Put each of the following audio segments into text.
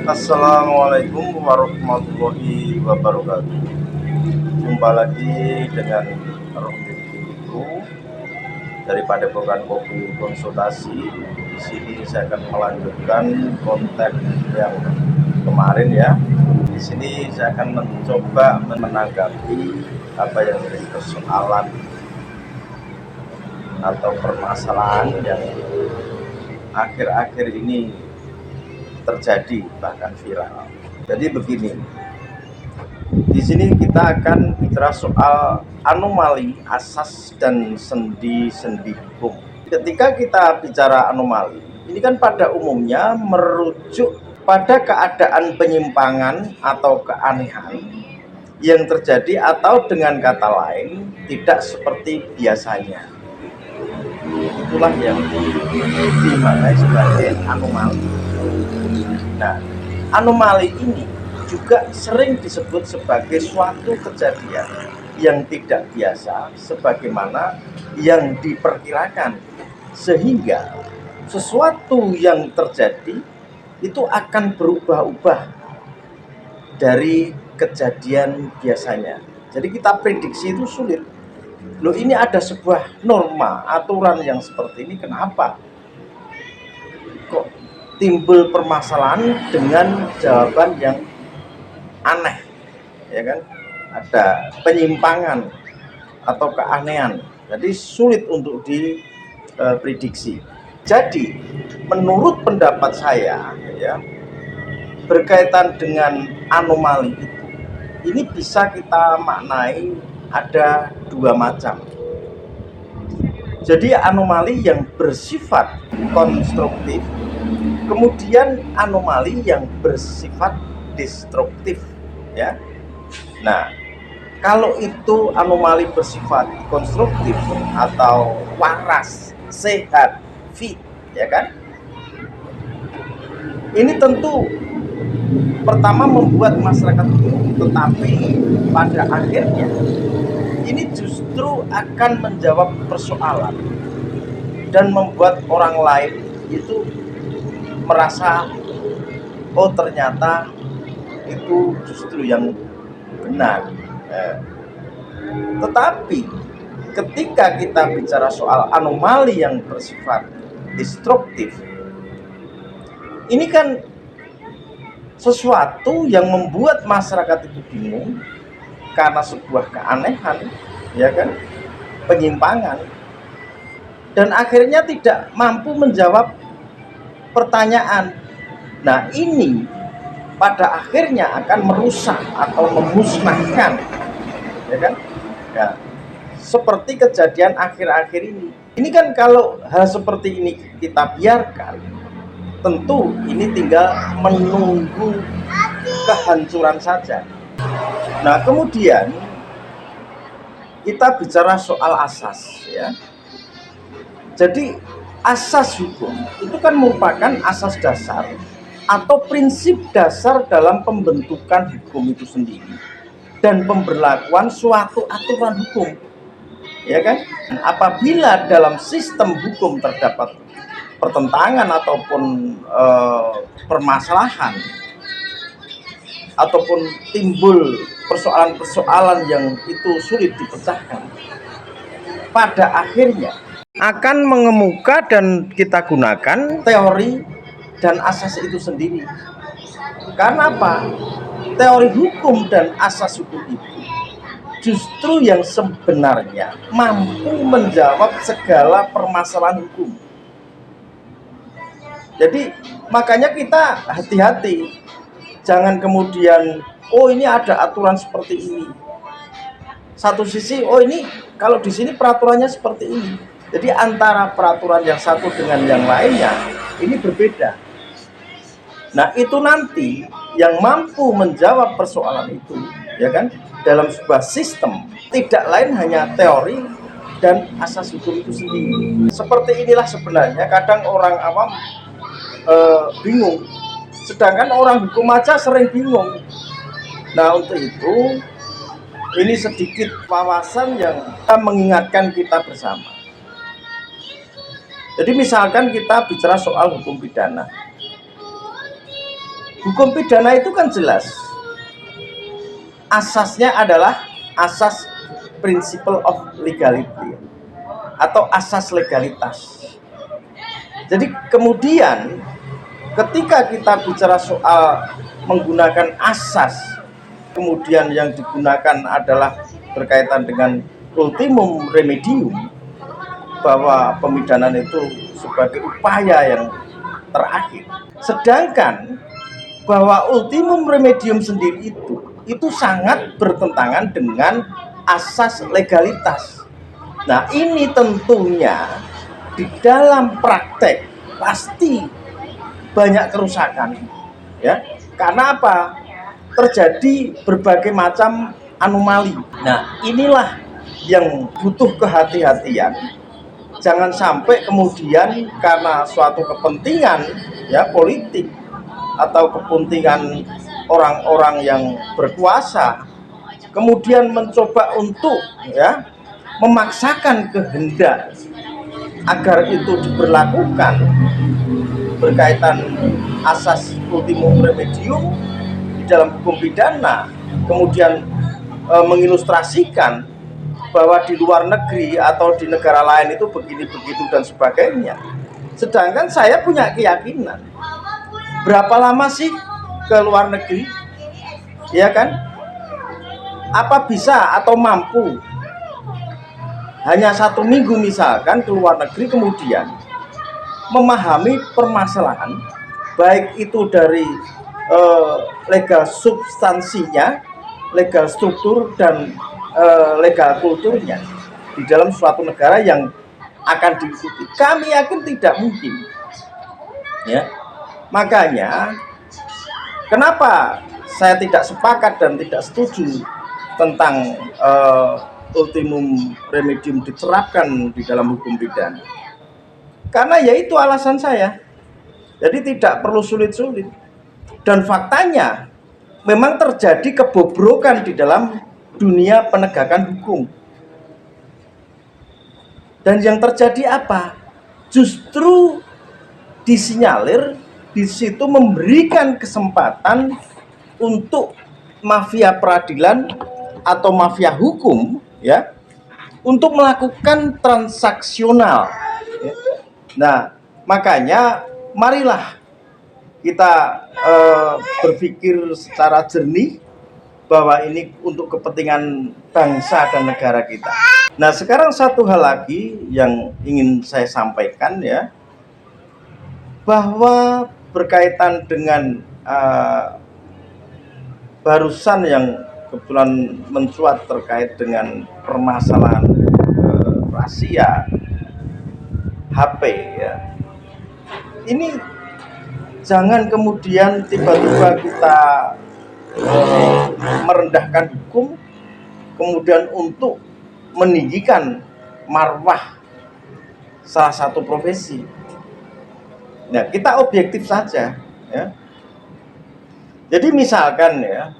Assalamualaikum warahmatullahi wabarakatuh. Jumpa lagi dengan Rohmitiku dari Padepokan Kopi Konsultasi. Di sini saya akan melanjutkan konten yang kemarin ya. Di sini saya akan mencoba menanggapi apa yang menjadi persoalan atau permasalahan yang akhir-akhir ini terjadi bahkan viral. Jadi begini, di sini kita akan bicara soal anomali asas dan sendi-sendi hukum. Ketika kita bicara anomali, ini kan pada umumnya merujuk pada keadaan penyimpangan atau keanehan yang terjadi atau dengan kata lain tidak seperti biasanya. Itulah yang dimaknai sebagai anomali. Nah, anomali ini juga sering disebut sebagai suatu kejadian yang tidak biasa sebagaimana yang diperkirakan, sehingga sesuatu yang terjadi itu akan berubah-ubah dari kejadian biasanya. Jadi kita prediksi itu sulit. Loh, ini ada sebuah norma, aturan yang seperti ini, kenapa kok timbul permasalahan dengan jawaban yang aneh, ya kan? Ada penyimpangan atau keanehan, jadi sulit untuk diprediksi. Jadi menurut pendapat saya ya, berkaitan dengan anomali itu, ini bisa kita maknai ada dua macam. Jadi anomali yang bersifat konstruktif, kemudian anomali yang bersifat destruktif ya. Nah, kalau itu anomali bersifat konstruktif atau waras, sehat, fit, ya kan? Ini tentu pertama membuat masyarakat bingung, tetapi pada akhirnya ini justru akan menjawab persoalan dan membuat orang lain itu merasa, oh ternyata itu justru yang benar. Tetapi ketika kita bicara soal anomali yang bersifat destruktif, ini kan sesuatu yang membuat masyarakat itu bingung karena sebuah keanehan, ya kan, penyimpangan, dan akhirnya tidak mampu menjawab pertanyaan. Nah, ini pada akhirnya akan merusak atau memusnahkan, ya kan? Ya, seperti kejadian akhir-akhir ini. Ini kan kalau hal seperti ini kita biarkan, tentu ini tinggal menunggu kehancuran saja. Nah, kemudian kita bicara soal asas ya. Jadi asas hukum itu kan merupakan asas dasar atau prinsip dasar dalam pembentukan hukum itu sendiri dan pemberlakuan suatu aturan hukum, ya kan? Apabila dalam sistem hukum terdapat pertentangan ataupun permasalahan ataupun timbul persoalan-persoalan yang itu sulit dipecahkan, pada akhirnya akan mengemuka dan kita gunakan teori dan asas itu sendiri. Karena apa? Teori hukum dan asas hukum itu justru yang sebenarnya mampu menjawab segala permasalahan hukum. Jadi makanya kita hati-hati, jangan kemudian oh ini ada aturan seperti ini, satu sisi oh ini kalau di sini peraturannya seperti ini, jadi antara peraturan yang satu dengan yang lainnya ini berbeda. Nah, itu nanti yang mampu menjawab persoalan itu, ya kan, dalam sebuah sistem tidak lain hanya teori dan asas hukum itu sendiri. Seperti inilah sebenarnya kadang orang awam bingung, sedangkan orang hukum aja sering bingung. Nah, untuk itu ini sedikit wawasan yang mengingatkan kita bersama. Jadi misalkan kita bicara soal hukum pidana, Hukum pidana itu kan jelas, asasnya adalah asas principle of legality atau asas legalitas. Jadi kemudian ketika kita bicara soal menggunakan asas, kemudian yang digunakan adalah berkaitan dengan ultimum remedium, bahwa pemidanan itu sebagai upaya yang terakhir. Sedangkan bahwa ultimum remedium sendiri itu sangat bertentangan dengan asas legalitas. Nah, ini tentunya di dalam praktek pasti banyak kerusakan, ya. Karena apa? Terjadi berbagai macam anomali. Nah, inilah yang butuh kehati-hatian. Jangan sampai kemudian karena suatu kepentingan ya politik atau kepentingan orang-orang yang berkuasa kemudian mencoba untuk ya memaksakan kehendak agar itu diberlakukan berkaitan asas ultimum remedium di dalam hukum pidana, kemudian mengilustrasikan bahwa di luar negeri atau di negara lain itu begini begitu dan sebagainya. Sedangkan saya punya keyakinan, berapa lama sih ke luar negeri, ya kan? Apa bisa atau mampu hanya 1 minggu misalkan ke luar negeri, kemudian memahami permasalahan baik itu dari legal substansinya, legal struktur, dan legal kulturnya di dalam suatu negara yang akan diikuti. Kami yakin tidak mungkin, ya. Makanya kenapa saya tidak sepakat dan tidak setuju tentang ultimum remedium diterapkan di dalam hukum pidana. Karena yaitu alasan saya. Jadi tidak perlu sulit-sulit. Dan faktanya memang terjadi kebobrokan di dalam dunia penegakan hukum. Dan yang terjadi apa? Justru disinyalir di situ memberikan kesempatan untuk mafia peradilan atau mafia hukum ya untuk melakukan transaksional. Nah, makanya marilah kita berpikir secara jernih bahwa ini untuk kepentingan bangsa dan negara kita. Nah, sekarang satu hal lagi yang ingin saya sampaikan ya, bahwa berkaitan dengan barusan yang kebetulan mencuat terkait dengan permasalahan rahasia HP ya. Ini jangan kemudian tiba-tiba kita merendahkan hukum kemudian untuk meninggikan marwah salah satu profesi. Nah, kita objektif saja ya. Jadi misalkan ya,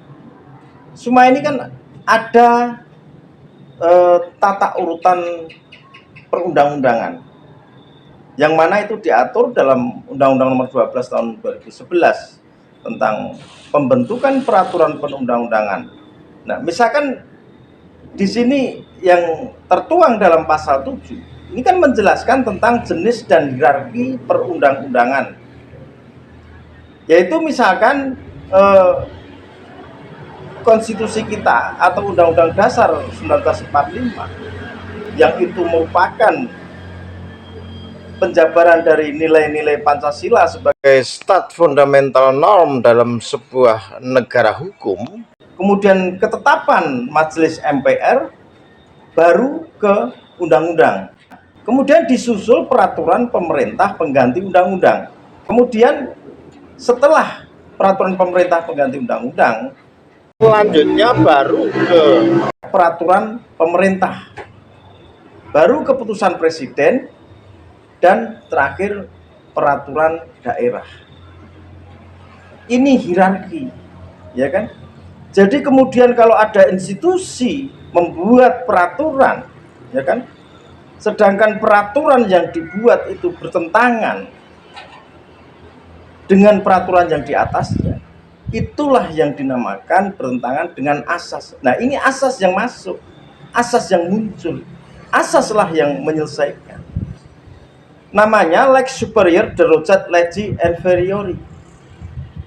semua ini kan ada tata urutan perundang-undangan yang mana itu diatur dalam Undang-Undang Nomor 12 Tahun 2011 tentang pembentukan peraturan perundang-undangan. Nah, misalkan di sini yang tertuang dalam pasal 7 ini kan menjelaskan tentang jenis dan hierarki perundang-undangan. Yaitu misalkan konstitusi kita atau Undang-Undang Dasar 1945 yang itu merupakan penjabaran dari nilai-nilai Pancasila sebagai stat fundamental norm dalam sebuah negara hukum, kemudian ketetapan Majelis MPR baru ke undang-undang, kemudian disusul peraturan pemerintah pengganti undang-undang, kemudian setelah peraturan pemerintah pengganti undang-undang, selanjutnya baru ke peraturan pemerintah, baru keputusan presiden, dan terakhir peraturan daerah. Ini hierarki, ya kan? Jadi kemudian kalau ada institusi membuat peraturan, ya kan? Sedangkan peraturan yang dibuat itu bertentangan dengan peraturan yang di atasnya, itulah yang dinamakan bertentangan dengan asas. Nah, ini asas yang masuk, asas yang muncul, asaslah yang menyelesaikan. Namanya lex superior derajat legi inferiori.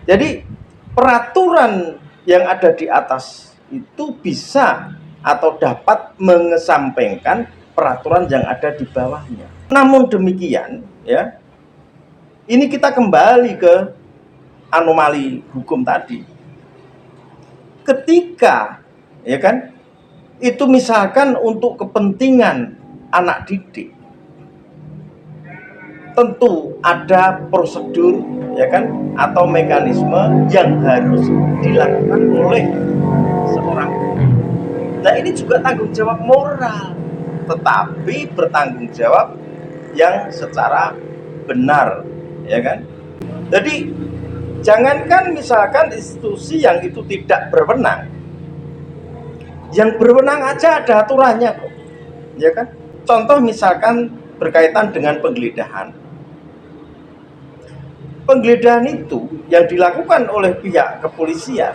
Jadi peraturan yang ada di atas itu bisa atau dapat mengesampingkan peraturan yang ada di bawahnya. Namun demikian, ya, ini kita kembali ke anomali hukum tadi. Ketika, ya kan, itu misalkan untuk kepentingan anak didik, tentu ada prosedur, ya kan, atau mekanisme yang harus dilakukan oleh seorang guru. Nah, ini juga tanggung jawab moral, tetapi bertanggung jawab yang secara benar, ya kan. Jadi jangankan misalkan institusi yang itu tidak berwenang, yang berwenang aja ada aturannya kok, ya kan. Contoh misalkan berkaitan dengan penggeledahan. Penggeledahan itu yang dilakukan oleh pihak kepolisian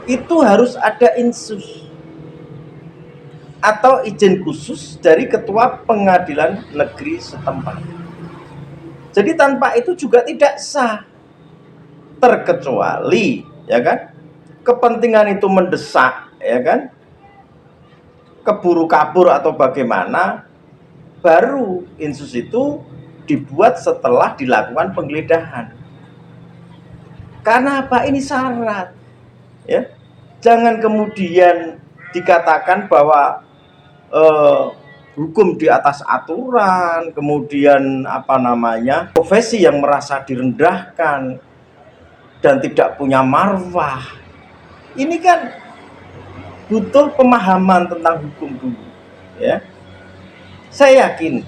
itu harus ada insus atau izin khusus dari ketua pengadilan negeri setempat. Jadi tanpa itu juga tidak sah, terkecuali, ya kan, kepentingan itu mendesak, ya kan, keburu kabur atau bagaimana, baru insus itu dibuat setelah dilakukan penggeledahan. Karena apa? Ini syarat, ya. Jangan kemudian dikatakan bahwa hukum di atas aturan, kemudian profesi yang merasa direndahkan dan tidak punya marwah. Ini kan butuh pemahaman tentang hukum dulu, ya. Saya yakin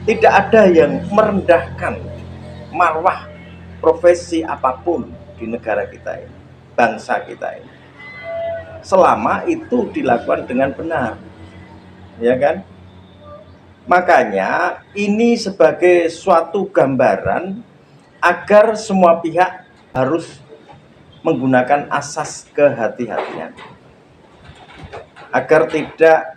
tidak ada yang merendahkan marwah profesi apapun di negara kita ini, bangsa kita ini, selama itu dilakukan dengan benar, ya kan. Makanya ini sebagai suatu gambaran agar semua pihak harus menggunakan asas kehati-hatian agar tidak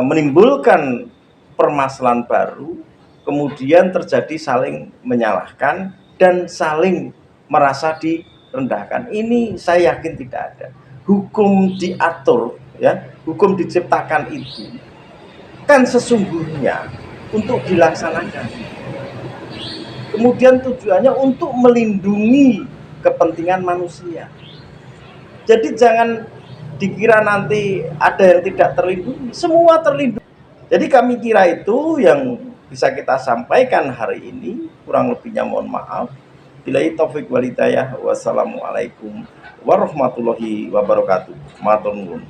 menimbulkan permasalahan baru, kemudian terjadi saling menyalahkan dan saling merasa direndahkan. Ini saya yakin tidak ada. Hukum diatur, ya, hukum diciptakan itu kan sesungguhnya untuk dilaksanakan. Kemudian tujuannya untuk melindungi kepentingan manusia. Jadi jangan dikira nanti ada yang tidak terlindungi, semua terlindungi. Jadi kami kira itu yang bisa kita sampaikan hari ini. Kurang lebihnya mohon maaf. Billahi taufik wal hidayah. Wassalamualaikum warahmatullahi wabarakatuh. Matur nuwun.